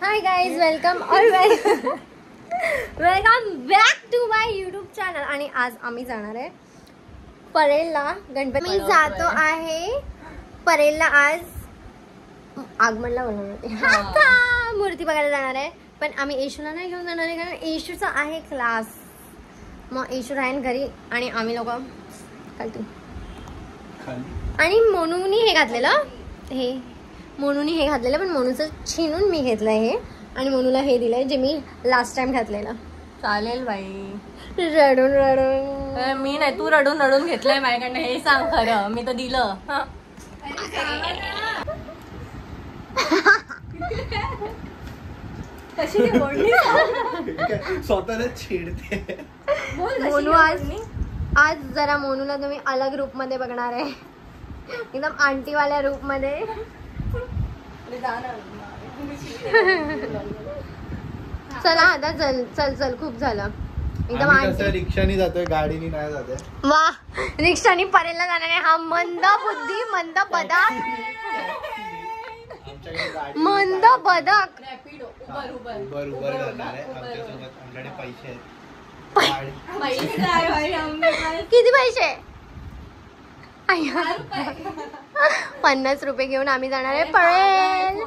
High guys, welcome back to my YouTube channel. आणि आज आम्ही जाणार आहे परेलला. गणपती मी जातो आहे परेलला. आज आगमनला बनवणार मूर्ती बघायला जाणार आहे. पण आम्ही येशूला नाही घेऊन जाणार आहे, कारण येशूचा आहे क्लास. मग येशू राहीन घरी आणि आम्ही लोक खालतो. आणि मोनूनी हे घातलेलं, पण मोनूचं छिनून मी घेतलं हे. आणि मोनूला हे दिलंय जे मी लास्ट टाइम घातलेलं. चालेल बाई. रडून रडून मी नाही, तू रडून रडून घेतलंय माझ्याकडनं. हे सांग खरं, मी तर दिलं. स्वतःला छेडते. मोनू आज जरा मोनूला तुम्ही अलग रूप मध्ये बघणार आहे, एकदम आंटीवाल्या रूप मध्ये. चला आता चल चल चल, खूप झालं. एकदम आंटी रिक्षानी जातोय, गाडीनी नाही जातोय. वा, रिक्षानी परेलला जाणार आहे. हा मंद बुद्धी, मंद बदक, मंद बदक. उबर जाणार आहे आमच्यासोबत. आमच्याकडे पैसे आहेत. किती पैसे? 50 रुपये घेऊन आम्ही जाणार आहे परेल.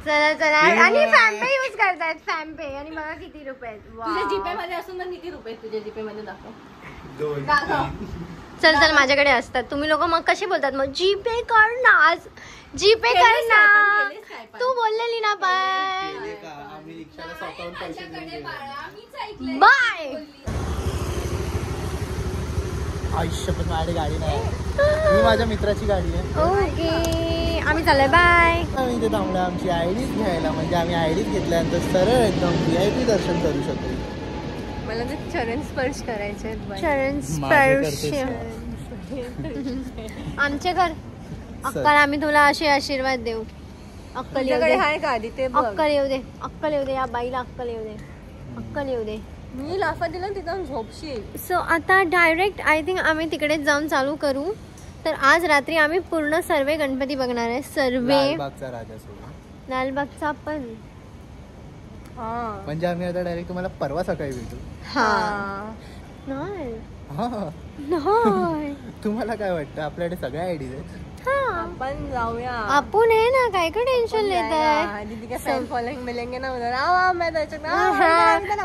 चला चला. आणि फॅमपे यूज करतायत, फॅमपे. आणि बघा किती रुपये आहेत. तुझ्या जीपे मध्ये असून पण किती रुपये तुझ्या जीपे मध्ये दाखव. चल चल, माझ्याकडे असतात. तुम्ही लोक मग कसे बोलतात मग, जीपे कर ना, आज जीपे कर ना. तू बोललेली ना बाय बाय. आयुष्य पण माझी गाडी नाही, मी माझ्या मित्राची गाडी आहे. ओके, आम्ही चाललोय बाय. आम्ही इथे थांबलो आमची आयडीच घ्यायला. म्हणजे आम्ही आयडीच घेतल्यानंतर सरळ एकदम VIP दर्शन करू शकतो. मला तर चरण स्पर्श करायचे. चरण स्पर्श. आमचे घर अक्कल, आम्ही तुला असे आशीर्वाद देऊ. अक्कल येऊ दे. आहे का आधी ते अक्कल येऊ दे, अक्कल येऊ दे. या बाईला अक्कल येऊ दे, अक्कल येऊ दे. मी लाफा दिला तिथं झोपशील. सो आता डायरेक्ट आय थिंक आम्ही तिकडेच जाऊन चालू करू. तर आज रात्री आम्ही पूर्ण सर्वे गणपती बघणार आहे. सर्वे लालबागचा राजा सोडून लालबागचा पण. म्हणजे आम्ही आता डायरेक्ट तुम्हाला परवा सकाळी भेटू. नाही तुम्हाला काय वाटतं? आपल्याकडे सगळ्या आयडीज आहेत. आपण जाऊया. आपण आहे ना, काय का टेन्शन लेत आहे. दीदी का फॅन फॉलोइंग मिलेंगे ना उधर.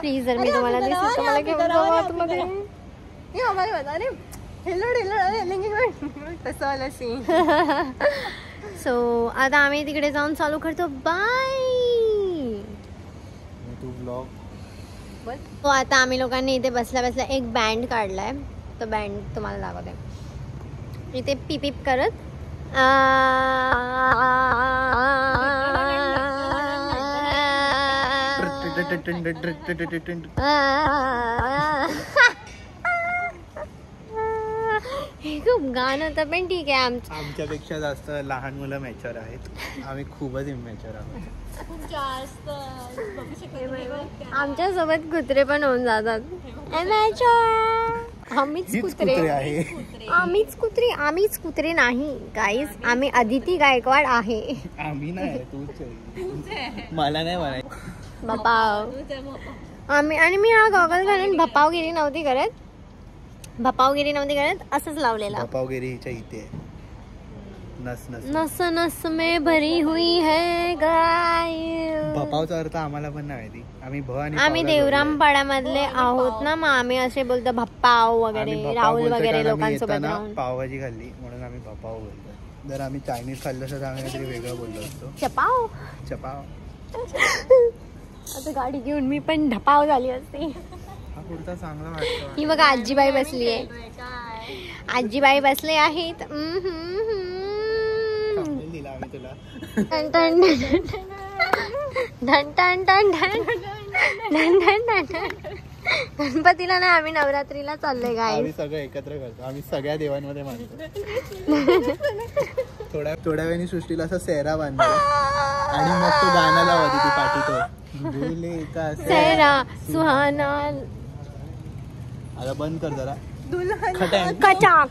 प्लीज, जर मी तुम्हाला दिसत तर मला घेऊन जाऊ आतमध्ये. ये हमारे बता रे, हेलो तसं वाला सीन. सो आता आम्ही तिकडे जाऊन चालू करतो. बाय. तू ब्लॉग बोल. तो आता आम्ही लोकांनी इथे बसल्या बसल्या एक बँड काढलाय. तो बँड तुम्हाला दाखवते. इथे पिप पिप करत हे खूप गाणं होतं, पण ठीक आहे. आमच्यापेक्षा जास्त लहान मुलं मॅच्युअर आहेत. आम्ही खूपच इमॅच्युअर आहोत. आमच्या सोबत कुत्रे पण होऊन जातात. आम्हीच कुत्रे आहे. आम्हीच कुत्रे नाही गाईज. आम्ही अदिती गायकवाड आहे. आम्ही नाही, तूच. मला नाही म्हणायचं भपाव. आम्ही आणि मी हा गॉगल घालून भपावगिरी नव्हती करत. असंच लावलेला. भपावगिरी हिच्या इथे आहे. नस नस नस नस में भरी हुई है गाय. भपावचा अर्थ आम्हाला पण नाही माहिती. आम्ही देवरामपाड्यामधले आहोत ना, मग आम्ही असे बोलतो भप्पाव वगैरे, राहुल वगैरे लोकांसोबत राहून. पावभाजी खाल्ली म्हणून आम्ही भपाव बोलतो. जर आम्ही चायनीज खाल्लं तर आम्ही काहीतरी वेगळं बोललो असतो. चपाव. आता गाडी घेऊन मी पण ढपाव झाली असते. हा पुढचा चांगला वाटतो. ही बघा आजीबाई बसली आहे. आजीबाई बसले आहेत. गणपतीला नाही, आम्ही नवरात्रीला चाललोय. काय आम्ही सगळं एकत्र करतो. आम्ही सगळ्या देवांमध्ये मानतो. थोड्या वेळाने सृष्टीला असा सेहरा बांधला आणि मग तो गाणं लावा ती पाठी. तो भूले का सेहरा सुहाना. आता बंद कर जरा. कटाक.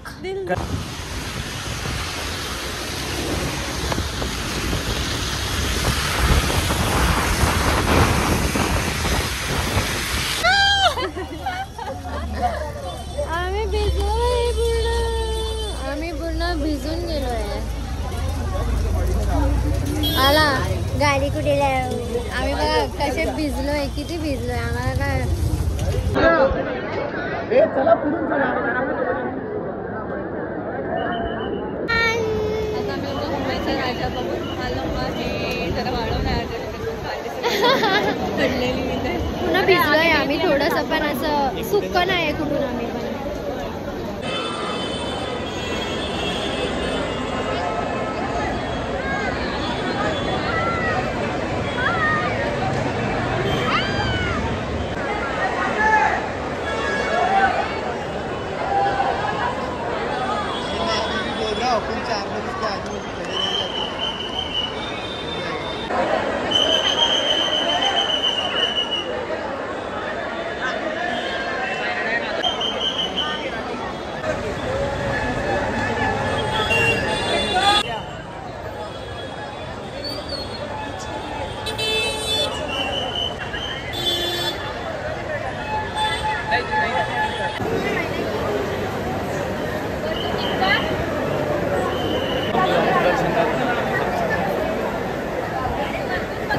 गाडी कुठे आम्ही बघा कसे भिजलोय, किती भिजलोय. आम्हाला काय पुन्हा भिजलोय आम्ही थोडंसं, पण असं सुक्क नाही कुठून आम्ही पण.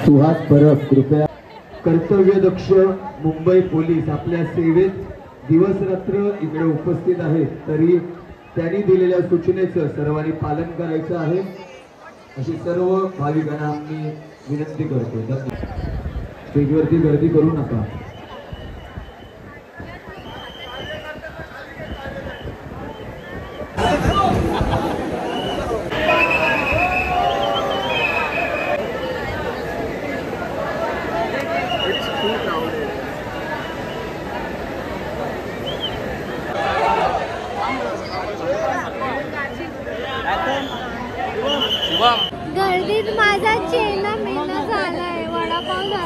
सुहास परब कृपया. कर्तव्यदक्ष मुंबई पोलीस आपल्या सेवेत दिवस रात्र इकडे उपस्थित आहेत, तरी त्यांनी दिलेल्या सूचनेचं सर्वांनी पालन करायचं आहे अशी सर्व भाविकांना आम्ही विनंती करतो. स्टेजवरती गर्दी करू नका. गर्दीत माझा चेना मेना झालाय, वडापाव झाला.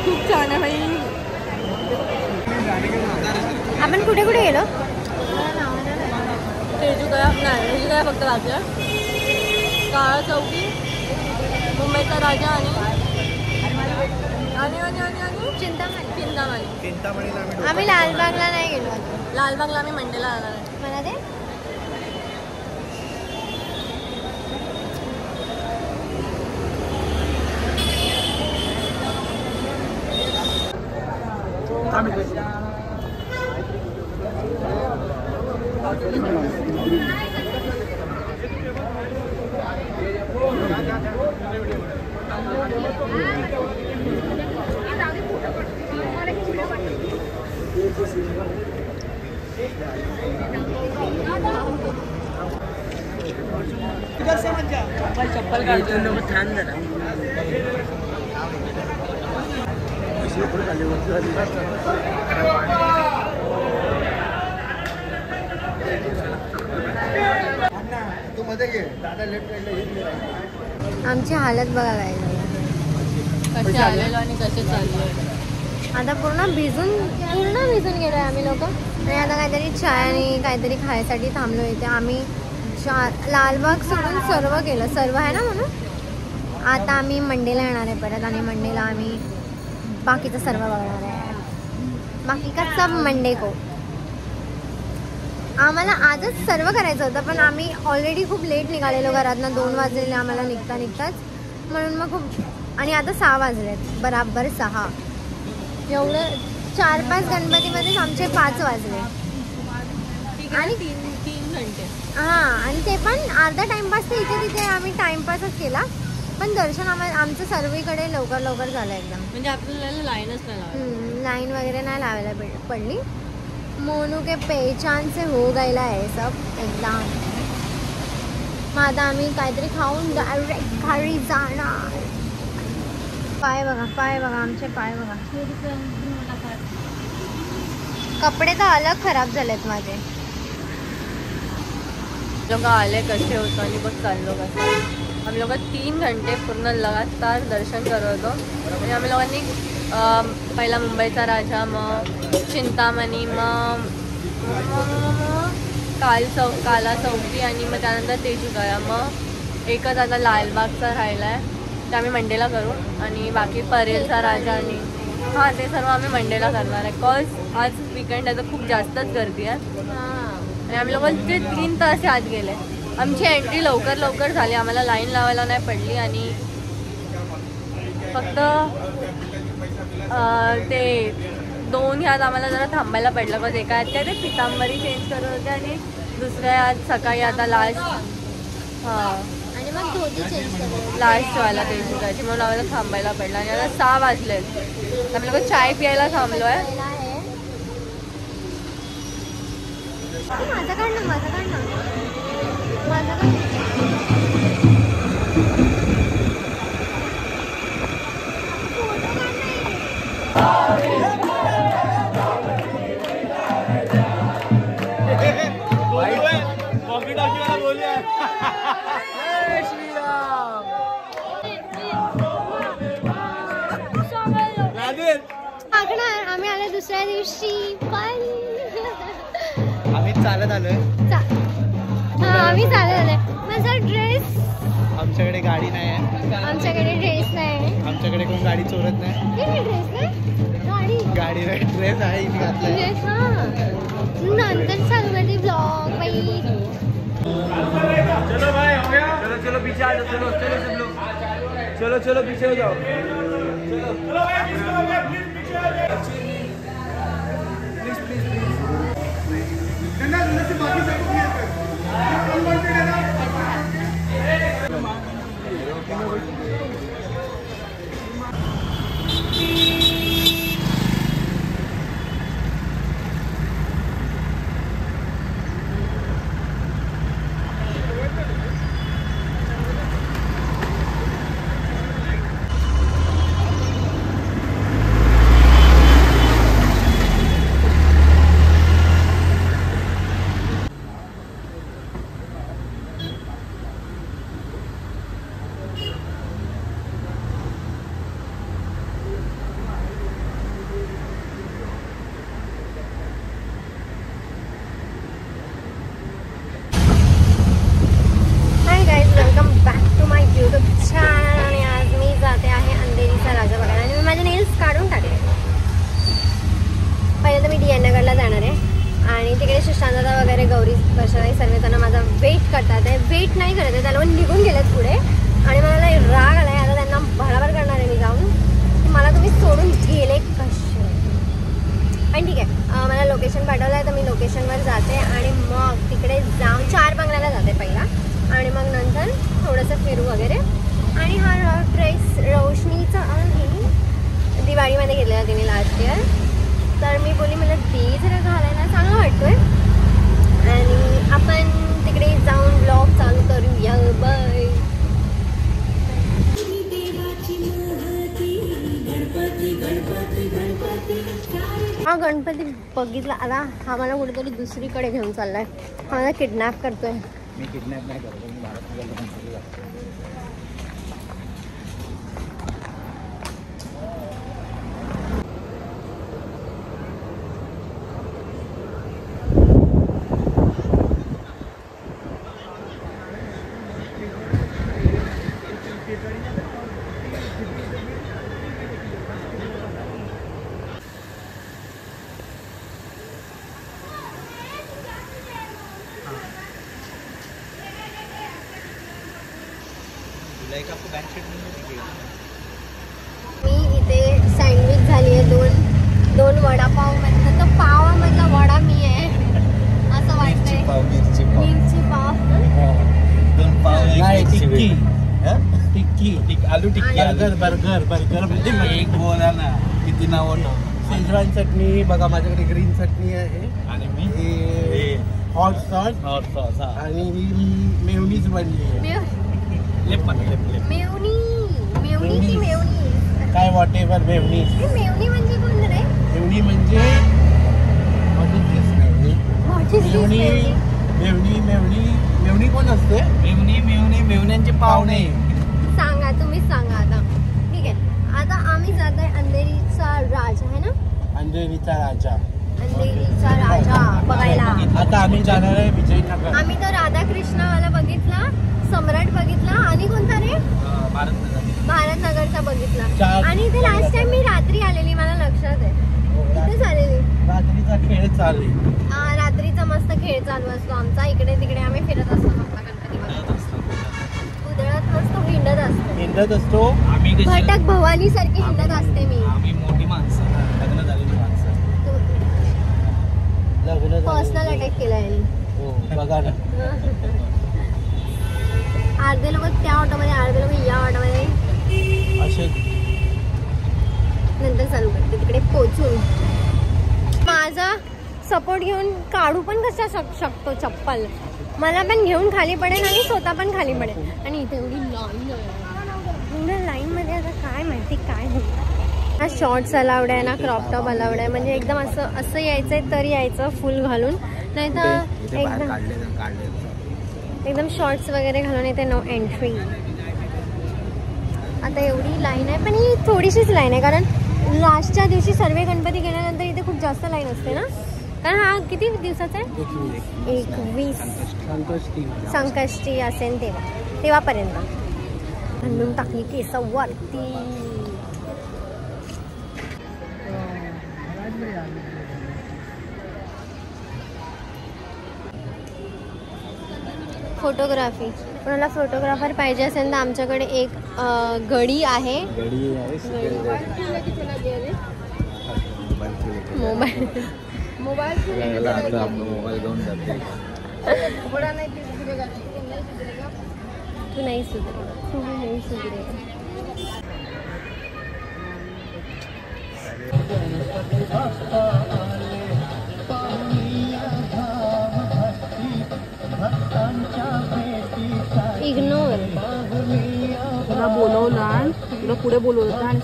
खूप छान आहे. आपण कुठे कुठे गेलो? तेजूगया फक्त राजा, काळा चौकी, मुंबईचा राजा आणि चिंतामणी. आम्ही लालबागला नाही गेलो. लालबागला आम्ही मंडेला आला नाही. मला ते चप्पल काढतो छान जरा. आमची हालत बघा काय कसे आलेलो आणि कसे चाललो. आता पूर्ण भिजून गेलोय आम्ही लोक. आणि आता काहीतरी चाय आणि काहीतरी खायसाठी थांबलो इथे. आम्ही लालबाग सोडून सर्व केलं, सर्व आहे ना म्हणून. आता आम्ही मंडेला येणार आहे परत, आणि मंडेला आम्ही बाकीचं सर्व बघणार आहे. बाकी का सब मंडे को. आम्हाला आजच सर्व करायचं होतं, पण आम्ही ऑलरेडी खूप लेट निघालेलो घरातनं. 2 वाजलेले आम्हाला निघताच, म्हणून मग खूप. आणि आता 6 वाजलेत, बराबर 6. एवढं 4-5 गणपतीमध्येच आमचे 5 वाजले. आणि 3 घंटे. हां, आणि ते पण अर्धा टाइमपास. तर इथे तिथे आम्ही टाइमपासच केला, पण दर्शन आमचं सर्वीकडे लवकर झालं एकदम. म्हणजे आपल्याला लाईनच नाही लावली. लाईन वगैरे नाही लावायला पडली. मोनू के पहचान से हो गया है सब एकदम. मग आता आम्ही काहीतरी खाऊन डायरेक्ट घरी जाणार. पाय बघा आमचे पाय बघा. कपडे तर अलग खराब झालेत माझे. लोग आले कसे होतो आणि बघ चाललो कसं. आम्ही लोक 3 घंटे पूर्ण लगातार दर्शन करत होतो. आणि आम्ही लोकांनी पहिला मुंबईचा राजा, मग चिंतामणी, मग काला चौकी आणि मग त्यानंतर तेजूगया. मग एकच आता लालबागचा राहिला आहे, ते आम्ही मंडेला करू. आणि बाकी परेलचा राजा आणि हां ते सर्व आम्ही मंडेला करणार आहे. कॉज आज वीकेंड आहे तर खूप जास्तच गर्दी आहे. आणि आम्ही लोक ते 3 तास आत गेले. आमची एंट्री लवकर झाली, आम्हाला लाईन लावायला नाही पडली. आणि फक्त ते 2 ह्यात आम्हाला जरा थांबायला पडलं. बस एका ह्यात काय ते पितांबरी चेंज करत होते आणि दुसऱ्या ह्यात सकाळी आता लास्ट आणि मग धोती चेंज केलं लास्ट व्हायला तेजूगाची, म्हणून आम्हाला थांबायला पडलं. आणि आता 6 वाजलेत. आम्ही लोक चाय प्यायला थांबलो आहे. माझं काढणं आम्ही आलो दुसऱ्या दिवशी. पण आम्ही चालत आलोय. आम्ही चालत आलोय. माझा ड्रेस, आमच्याकडे गाडी नाही आहे. आमच्याकडे ड्रेस नाही. आमच्याकडे कोण गाडी चोरत नाही. ड्रेस नाही, गाडी नाही, ड्रेस आहे इथे घातलाय. ड्रेस. नंतर चालू करते ब्लॉग बाई. चलो भाई हो गया. चलो पीछे आ जाओ. चलो सब लोग चलो पीछे हो जाओ. चलो भाई पीछे आ जाओ. प्लीज बाकी सब वेट नाही करत आहे. त्याला निघून गेलेत पुढे आणि मला राग आलाय. आता त्यांना भराभर करणार आहे मी जाऊन. मला तुम्ही सोडून गेले कसे. पण ठीक आहे, मला लोकेशन पाठवलं आहे तर मी लोकेशनवर जाते आणि मग तिकडे जाऊन 4 बंगल्याला जाते पहिला. आणि मग नंतर थोडंसं फिरू वगैरे. आणि हा ड्रेस रोशनीचा आहे, दिवाळीमध्ये घेतलेला तिने लास्ट इयर. तर मी बोलली मला ते जरा घालायला चांगला वाटतोय. आणि आपण तिकडे जाऊन ब्लॉग चालू करूया. बाय. हा गणपती बघितला. आता हा मला कुठेतरी दुसरीकडे घेऊन चाललाय. हा मला किडनॅप करतोय. मी किडनॅप नाही करतो, मी भारत मी इथे सँडविच झाली आहे. दोन वडापाव मधला तो पावामधला वडा मी आहे असं वाटतंय. मिरची पाव 2 पाव टिक्की आलू टिक्की बर्गर म्हणजे एक बोला ना किती नाव. शेजवान चटणी बघा, माझ्याकडे ग्रीन चटणी आहे आणि मी हॉट सॉस आणि ही मेयोनीज बनली आहे. मेवणी वॉट एव्हर मेवणी. मेवणी म्हणजे कोण रे? मेवणी म्हणजे मेवणी कोण असते? मेवण्यांचे पाहुणे. सांगा, तुम्हीच सांगा आता. ठीक आहे, आता आम्ही जात आहे अंधेरीचा राजा आहे ना? अंधेरीचा राजा बघायला. आता आम्ही जाणार आहे विजयनगर. आम्ही तर राधाकृष्णवाला बघितला, सम्राट बघितला आणि कोणता रे? भारतनगरचा बघितला. आणि इथे लास्ट टाइम मी रात्री आलेली, मला लक्षात आहे. इथेच आलेली. रात्रीचा खेळ चालू. रात्रीचा मस्त खेळ चालू असतो आमचा. इकडे तिकडे आम्ही फिरत असतो. उधळत नसतो, हिंडत असतो. भटक भवानी सारखी हिंडत असते मी. आम्ही मोठी माणसं, लग्न झालेली माणसं. पर्सनल अटॅक केलाय. हो बघा ना. अर्धे लोक त्या ऑटोमध्ये, अर्धे लोक या ऑटोमध्ये असे नंतर चालू करते तिकडे पोचून. माझा सपोर्ट घेऊन काढू पण कसा शकतो चप्पल. मला पण घेऊन खाली पडेल आणि स्वतः पण खाली पडेल. आणि इथे एवढी लाईन आहे. एवढ्या लाईनमध्ये आता काय माहिती काय होतं. ना शॉर्ट्स अलाउड आहे ना क्रॉप टॉप अलाउड आहे. म्हणजे एकदम असं यायचं आहे तर यायचं फुल घालून, नाही तर एकदम शॉर्ट्स वगैरे घालून इथे नो एंट्री. आता एवढी लाईन आहे, पण ही थोडीशीच लाईन आहे कारण लास्टच्या दिवशी सर्व गणपती गेल्यानंतर इथे खूप जास्त लाईन असते ना. कारण हा किती दिवसाचा आहे? 21 संकष्टी असेल तेव्हापर्यंत. घालून टाकली केसवरती. फोटोग्राफी, कोणाला फोटोग्राफर पाहिजे असेल तर आमच्याकडे एक गडी आहे. मोबाईल घेऊन जाते. तू नाही सुधरे. इग्नोर. तुला बोलवलं, तुला पुढे बोलवलं आणि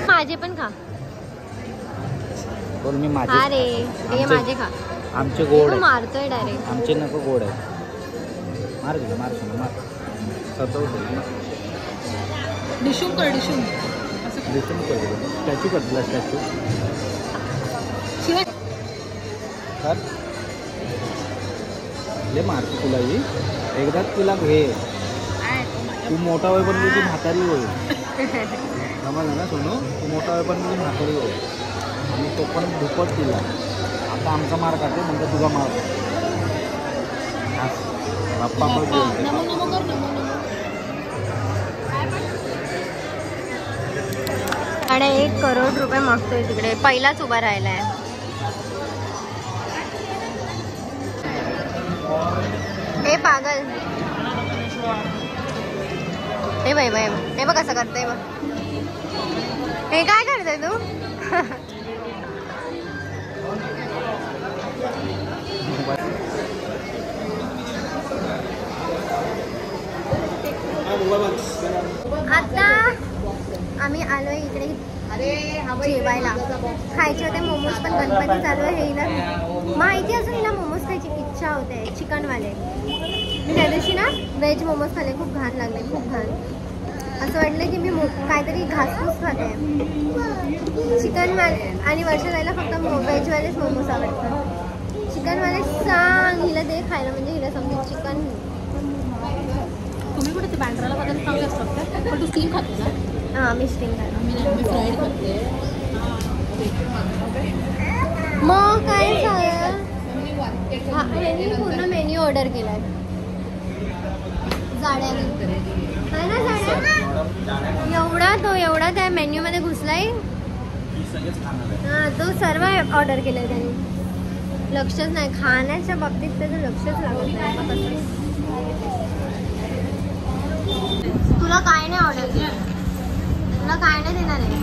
माझे पण खा. मी माझे. अरे हे माझे खा. आमचे गोड आहे. मारतोय डायरेक्ट. आमचे नको गोड आहे. मार सतवतो. डिशूम कर. स्टॅच्यू कर तुला. स्टॅच्यू ले मारतो तुला ही. एकदाच तुला घे. तू मोठा होय पण तुझी म्हातारी होईल. समजलं ना सोनू. तू मोठा होय पण तुझी म्हातारी होईल. आणि तो पण धुपट तिला. आता आमचा मार काढते म्हणजे तुझा मार. बाप्पा पण आणि 1 करोड रुपये मागतोय तिकडे. पहिलाच उभा राहिलाय. हे पागल. हे बाई हे बघ कसं करतोय बघ. हे काय करतोय तू? आता आम्ही आलोय इकडे जेवायला. खायचे होते मोमोज पण गणपती चालू आहे. हिला माहिती असून हिला मोमोज खायची इच्छा होते. चिकनवाले. मी त्या दिवशी ना व्हेज मोमोज खाल्ले. खूप घाण लागले. खूप घाण. असं वाटलं की मी काहीतरी घासपूस खाते. चिकनवाले आणि वर्ष जायला फक्त व्हेजवालेच मोमोज आवडतात. चिकनवाले सांग हिला दे खायला म्हणजे हिला समजून चिकन. तुम्ही कुठे ते बँड्राला बघायला चांगले असतात पण तू स्टीम खाते ना? हां मी स्टीम खाते. मी फ्राईड खाते. मग काय झालं? मी पूर्ण मेन्यू ऑर्डर केलाय जाड्याने. आहे ना जाड्या? एवढा त्या मेन्यू मध्ये घुसलाय. हां तो सर्व ऑर्डर केलाय त्यांनी. लक्षच नाही, खाण्याच्या बाबतीत त्याचं लक्षच लागत नाही. तुला काय नाही आवडत? तुला काय नाही देणार आहे?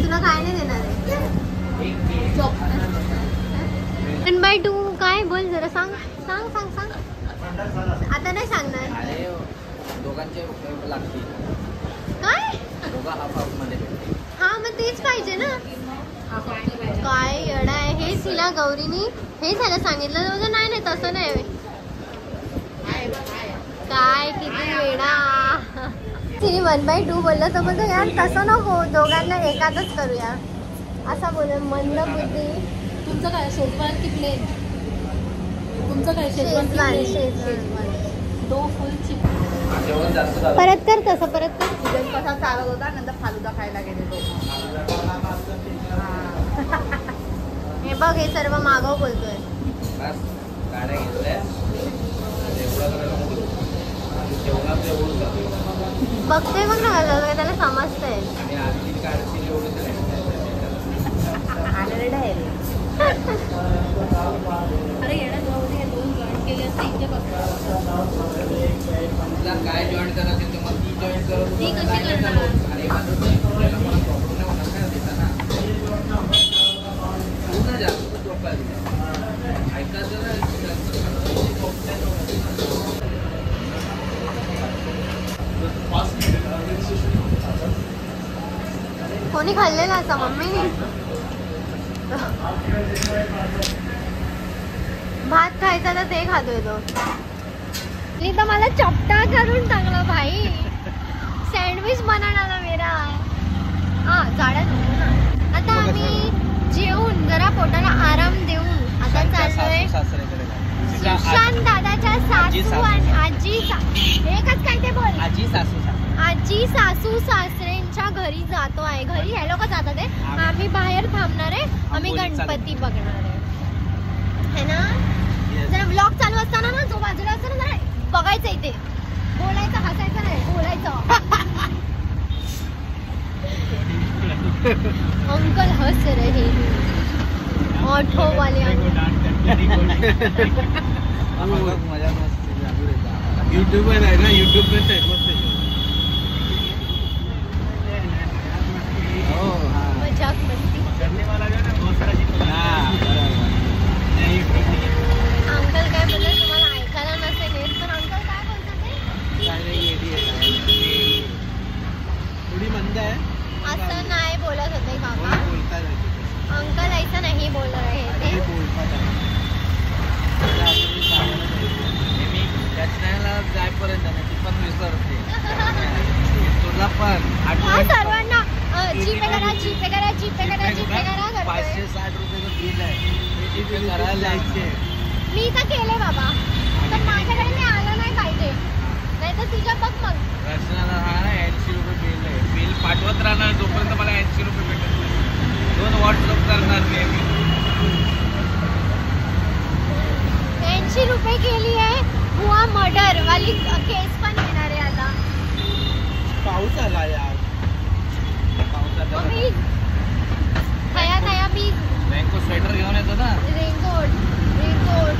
तुला काय नाही देणार आहे? 1/2 काय बोल जरा, सांग सांग सांग सांग. आता नाही सांगणार. दोघांचे लागतील काय? दोघा हाफ हाफ मध्ये. हा मग तेच पाहिजे ना. काय येडा आहे हे. तिला गौरीनी हे झालं सांगितलं होतं. नाही नाही तसं नाही. काय किती वेडा. तिने 1/2 बोललं तर बोलतो यार तसं नको, दोघांना एकातच करूया असा बोल. मंद बुद्धी. तुमचं काय शेजवान की प्लेन? तुमचं काय शेजवान. दो फुल चिकन. जेवण जास्त झालं. परत कर तसं, परत कर. कसा चालत होता, नंतर फालुदा खायला गेले तो. हे बघ हे सर्व मागव बोलतोय. बस गाड्या घेतल्या जेवणात जेवढं जातो. बघतोय मग ना त्याला समजतंय. आणि आरती काढतील एवढं अरे येणं दोन जॉईन केले असते इथे बघ. तुला काय जॉईन करायचं ते मग ती जॉईन करत ती कशी करणार? आणि आपल्याला मला प्रॉब्लेम नाही होणार का देताना. पूर्ण जास्त झोपायला ऐकायचं ना. कोणी खाल्लेला असा? मम्मीने. भात खायचा तर ते खातोय तो. मी तर मला चपटा करून टाकला भाई. सँडविच बनाना मेरा. हा जाड्यात ना. आता आम्ही जेवून जरा पोटाला आराम देऊन आता चाललोय सुशांत दादाच्या सासू आणि आजी. एकच काय ते बोल. आजी सासू सासऱ्यांच्या घरी जातो आहे. घरी हे लोक जातात आहे. आम्ही बाहेर थांबणार आहे. आम्ही गणपती बघणार आहे है ना. जरा ब्लॉग चालू असताना ना जो बाजूला असतो ना जरा बघायचं इथे. बोलायचं, हसायचं नाही, बोलायचं. अंकल हस रहे ऑटो वाले. यूट्यूबर आहे ना, यूट्यूब पे मस्त मजाक मस्ती. अंकल काय बोलतात तुम्हाला ऐकायला नसेल येत पण अंकल काय बोलतात ते? थोडी मंद आहे. असं नाही बोलत होते काका. बोलतात अंकल ऐसा नहीं बोल रहे थे. रचनाला जायपर्यंत ती पण विसरते. तुला पण हा सर्वांना जीपे करा, जीपे करा, जीपे करा, जीपे करा करतोय. 560 रुपयाचं बिल आहे. जीपे करायला जायचे. मी तर केले बाबा पण माझ्याकडे मी आलं नाही पाहिजे. नाही तर तुझ्या बघ मग. रचनाला हा 80 रुपये बिल आहे. बिल पाठवत राहणार जोपर्यंत मला 80 रुपये भेटत नाही. 2 व्हॉट्सअप करणार मी. 80 रुपये केली आहे. हुआ मर्डर वाली केस पण येणार आहे आता. पाऊस आला यार. प्लीज थया थया प्लीज. रेनकोट स्वेटर घेऊन येतो ना. Raincoat raincoat.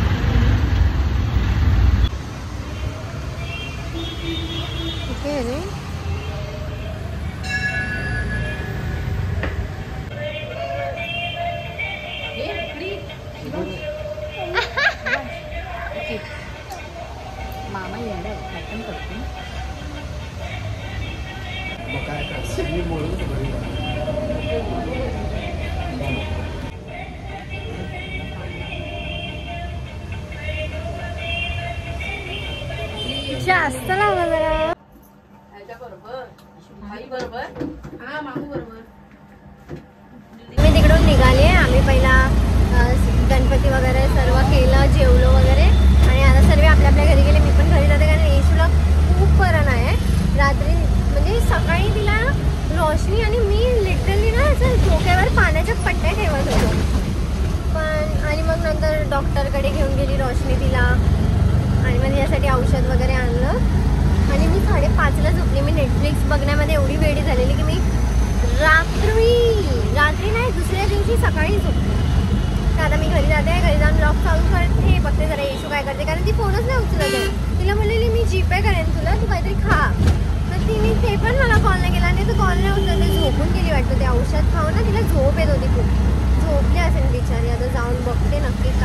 कुठे आहे रे? मामा येणार आपण करतो. काय करणार मी बोलून घरी जास्त लावा जरा. मी तिकडून निघाले. आम्ही पहिला गणपती वगैरे सर्व केलं, जेवलो वगैरे आणि आता सर्व आपल्या आपल्या घरी गेले. मी पण घरी जाते कारण येशूला खूप बरं नाही आहे. रात्री म्हणजे सकाळी तिला रोशनी आणि मी लिटरली ना असं डोक्यावर पाण्याच्या पट्ट्या ठेवत होतो पण. आणि मग नंतर डॉक्टरकडे घेऊन गेली रोशनी तिला आणि मग यासाठी औषध वगैरे आणलं आणि मी 5:30ला झोपली. मी नेटफ्लिक्स बघण्यामध्ये एवढी वेडी झालेली की मी रात्री नाही, दुसऱ्या दिवशी सकाळी झोपली. तर आता मी घरी जाते, घरी जाऊन ब्लॉग चालू करते, बघते जरा येशू काय करते, कारण ती फोनच नाही उचलत आहे. तिला म्हणलेली मी जीपे करेन तुला, तू काहीतरी खा. तर तिने ते पण मला कॉल नाही केला आणि तू कॉल नाही उचलते, झोपून गेली वाटतं. ते औषध खाऊन ना तिला झोप येत होती खूप, झोपली असेल बिचारी. आता जाऊन बघते नक्की